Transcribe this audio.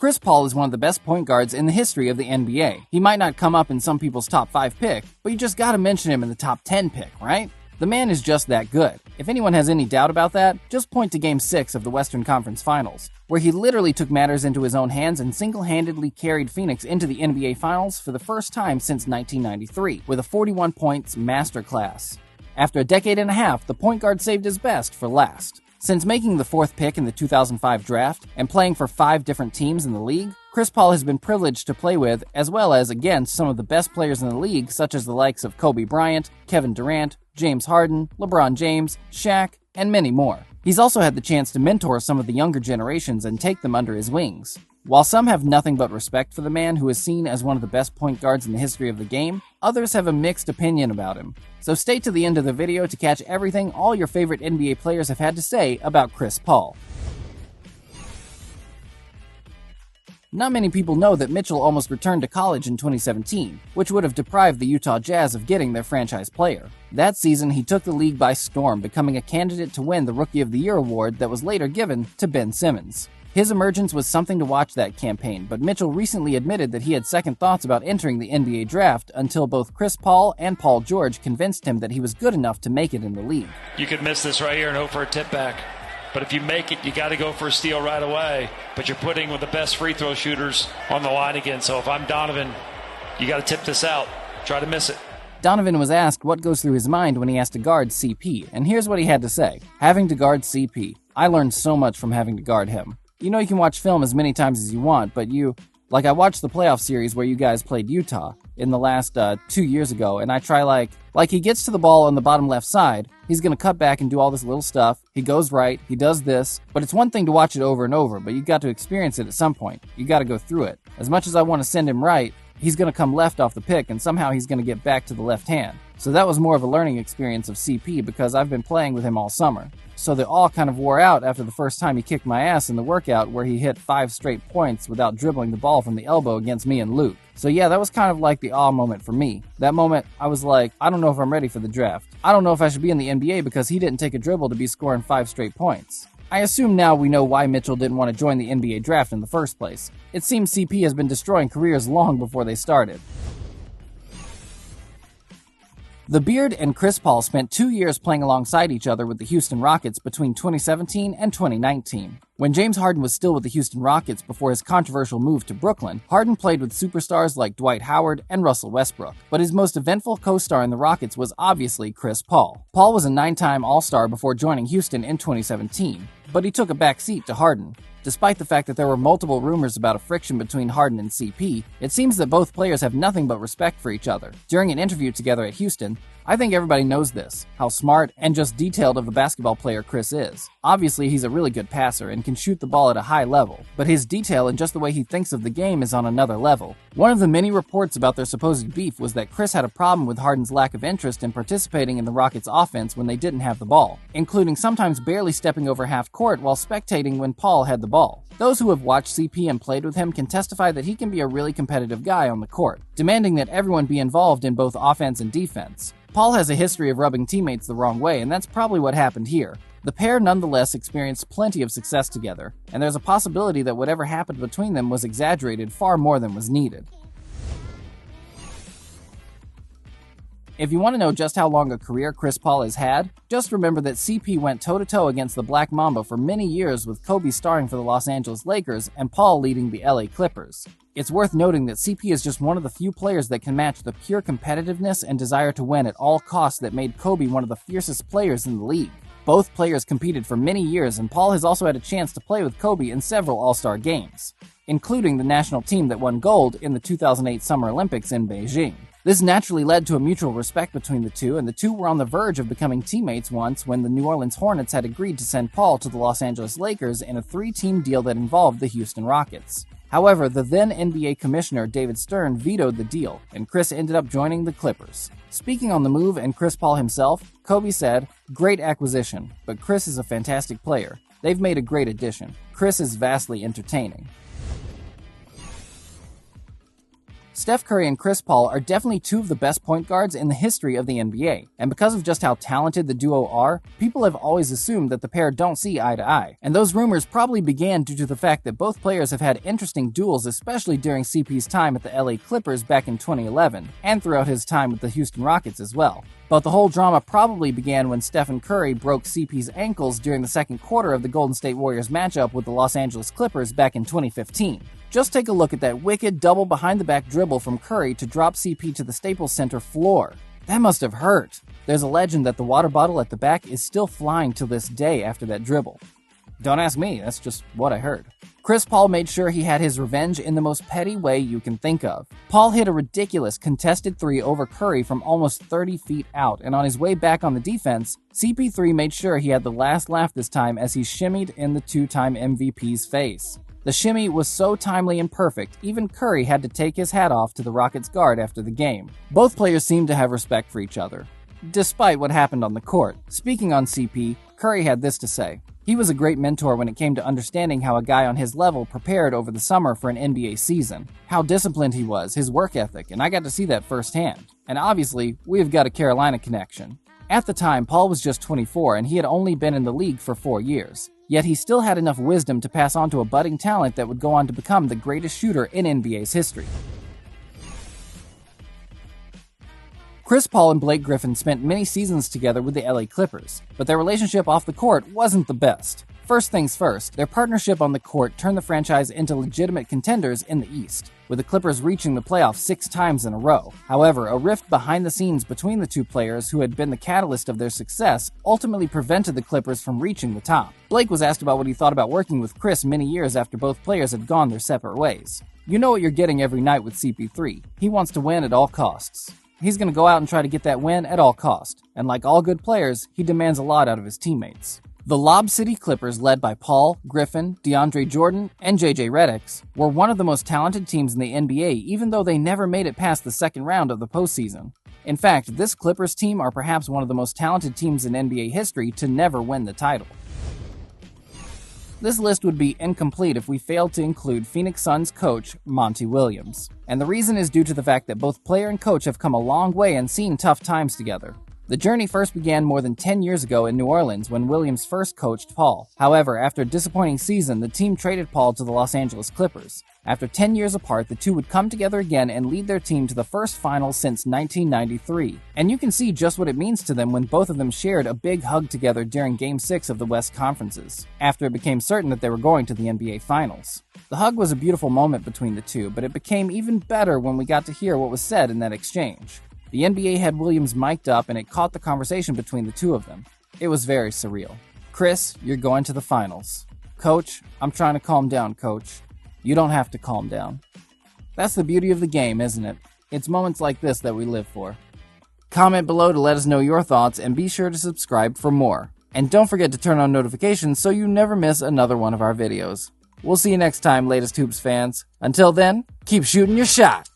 Chris Paul is one of the best point guards in the history of the NBA. He might not come up in some people's top 5 pick, but you just gotta mention him in the top 10 pick, right? The man is just that good. If anyone has any doubt about that, just point to Game 6 of the Western Conference Finals, where he literally took matters into his own hands and single-handedly carried Phoenix into the NBA Finals for the first time since 1993, with a 41 points masterclass. After a decade and a half, the point guard saved his best for last. Since making the 4th pick in the 2005 draft and playing for 5 different teams in the league, Chris Paul has been privileged to play with, as well as against, some of the best players in the league, such as the likes of Kobe Bryant, Kevin Durant, James Harden, LeBron James, Shaq, and many more. He's also had the chance to mentor some of the younger generations and take them under his wings. While some have nothing but respect for the man who is seen as one of the best point guards in the history of the game, others have a mixed opinion about him. So stay to the end of the video to catch everything all your favorite NBA players have had to say about Chris Paul. Not many people know that Mitchell almost returned to college in 2017, which would have deprived the Utah Jazz of getting their franchise player. That season, he took the league by storm, becoming a candidate to win the Rookie of the Year award that was later given to Ben Simmons. His emergence was something to watch that campaign, but Mitchell recently admitted that he had second thoughts about entering the NBA draft until both Chris Paul and Paul George convinced him that he was good enough to make it in the league. You could miss this right here and hope for a tip back. But if you make it, you got to go for a steal right away. But you're putting one of the best free throw shooters on the line again. So if I'm Donovan, you got to tip this out. Try to miss it. Donovan was asked what goes through his mind when he has to guard CP, and here's what he had to say. Having to guard CP. I learned so much from having to guard him. You know you can watch film as many times as you want, but like I watched the playoff series where you guys played Utah in the last 2 years ago, and I try like he gets to the ball on the bottom left side, he's going to cut back and do all this little stuff, he goes right, he does this, but it's one thing to watch it over and over, but you got to experience it at some point. You got to go through it. As much as I want to send him right, he's going to come left off the pick, and somehow he's going to get back to the left hand. So that was more of a learning experience of CP because I've been playing with him all summer. So they all kind of wore out after the first time he kicked my ass in the workout where he hit 5 straight points without dribbling the ball from the elbow against me and Luke. So yeah, that was kind of like the awe moment for me. That moment, I was like, I don't know if I'm ready for the draft. I don't know if I should be in the NBA because he didn't take a dribble to be scoring 5 straight points. I assume now we know why Mitchell didn't want to join the NBA draft in the first place. It seems CP has been destroying careers long before they started. The Beard and Chris Paul spent 2 years playing alongside each other with the Houston Rockets between 2017 and 2019. When James Harden was still with the Houston Rockets before his controversial move to Brooklyn, Harden played with superstars like Dwight Howard and Russell Westbrook. But his most eventful co-star in the Rockets was obviously Chris Paul. Paul was a 9-time All-Star before joining Houston in 2017, but he took a back seat to Harden. Despite the fact that there were multiple rumors about a friction between Harden and CP, it seems that both players have nothing but respect for each other. During an interview together at Houston, I think everybody knows this, how smart and just detailed of a basketball player Chris is. Obviously, he's a really good passer and can shoot the ball at a high level, but his detail and just the way he thinks of the game is on another level. One of the many reports about their supposed beef was that Chris had a problem with Harden's lack of interest in participating in the Rockets' offense when they didn't have the ball, including sometimes barely stepping over half court while spectating when Paul had the ball. Those who have watched CP and played with him can testify that he can be a really competitive guy on the court, demanding that everyone be involved in both offense and defense. Paul has a history of rubbing teammates the wrong way, and that's probably what happened here. The pair nonetheless experienced plenty of success together, and there's a possibility that whatever happened between them was exaggerated far more than was needed. If you want to know just how long a career Chris Paul has had, just remember that CP went toe-to-toe against the Black Mamba for many years with Kobe starring for the Los Angeles Lakers and Paul leading the LA Clippers. It's worth noting that CP is just one of the few players that can match the pure competitiveness and desire to win at all costs that made Kobe one of the fiercest players in the league. Both players competed for many years, and Paul has also had a chance to play with Kobe in several All-Star games, including the national team that won gold in the 2008 Summer Olympics in Beijing. This naturally led to a mutual respect between the two, and the two were on the verge of becoming teammates once when the New Orleans Hornets had agreed to send Paul to the Los Angeles Lakers in a 3-team deal that involved the Houston Rockets. However, the then NBA commissioner David Stern vetoed the deal, and Chris ended up joining the Clippers. Speaking on the move and Chris Paul himself, Kobe said, "Great acquisition, but Chris is a fantastic player. They've made a great addition. Chris is vastly entertaining." Steph Curry and Chris Paul are definitely two of the best point guards in the history of the NBA, and because of just how talented the duo are, people have always assumed that the pair don't see eye to eye. And those rumors probably began due to the fact that both players have had interesting duels, especially during CP's time at the LA Clippers back in 2011, and throughout his time with the Houston Rockets as well. But the whole drama probably began when Stephen Curry broke CP's ankles during the second quarter of the Golden State Warriors matchup with the Los Angeles Clippers back in 2015. Just take a look at that wicked double behind-the-back dribble from Curry to drop CP to the Staples Center floor. That must have hurt. There's a legend that the water bottle at the back is still flying to this day after that dribble. Don't ask me, that's just what I heard. Chris Paul made sure he had his revenge in the most petty way you can think of. Paul hit a ridiculous contested three over Curry from almost 30 feet out, and on his way back on the defense, CP3 made sure he had the last laugh this time as he shimmied in the two-time MVP's face. The shimmy was so timely and perfect, even Curry had to take his hat off to the Rockets guard after the game. Both players seemed to have respect for each other, despite what happened on the court. Speaking on CP, Curry had this to say. He was a great mentor when it came to understanding how a guy on his level prepared over the summer for an NBA season, how disciplined he was, his work ethic, and I got to see that firsthand. And obviously, we've got a Carolina connection. At the time, Paul was just 24 and he had only been in the league for 4 years. Yet he still had enough wisdom to pass on to a budding talent that would go on to become the greatest shooter in NBA's history. Chris Paul and Blake Griffin spent many seasons together with the LA Clippers, but their relationship off the court wasn't the best. First things first, their partnership on the court turned the franchise into legitimate contenders in the East, with the Clippers reaching the playoffs 6 times in a row. However, a rift behind the scenes between the two players who had been the catalyst of their success ultimately prevented the Clippers from reaching the top. Blake was asked about what he thought about working with Chris many years after both players had gone their separate ways. You know what you're getting every night with CP3. He wants to win at all costs. He's going to go out and try to get that win at all cost, and like all good players, he demands a lot out of his teammates. The Lob City Clippers, led by Paul, Griffin, DeAndre Jordan, and JJ Redick, were one of the most talented teams in the NBA, even though they never made it past the second round of the postseason. In fact, this Clippers team are perhaps one of the most talented teams in NBA history to never win the title. This list would be incomplete if we failed to include Phoenix Suns coach Monty Williams. And the reason is due to the fact that both player and coach have come a long way and seen tough times together. The journey first began more than 10 years ago in New Orleans when Williams first coached Paul. However, after a disappointing season, the team traded Paul to the Los Angeles Clippers. After 10 years apart, the two would come together again and lead their team to the first finals since 1993. And you can see just what it means to them when both of them shared a big hug together during Game 6 of the West Conferences, after it became certain that they were going to the NBA Finals. The hug was a beautiful moment between the two, but it became even better when we got to hear what was said in that exchange. The NBA had Williams mic'd up and it caught the conversation between the two of them. It was very surreal. Chris, you're going to the finals. Coach, I'm trying to calm down, Coach. You don't have to calm down. That's the beauty of the game, isn't it? It's moments like this that we live for. Comment below to let us know your thoughts and be sure to subscribe for more. And don't forget to turn on notifications so you never miss another one of our videos. We'll see you next time, latest Hoops fans. Until then, keep shooting your shot.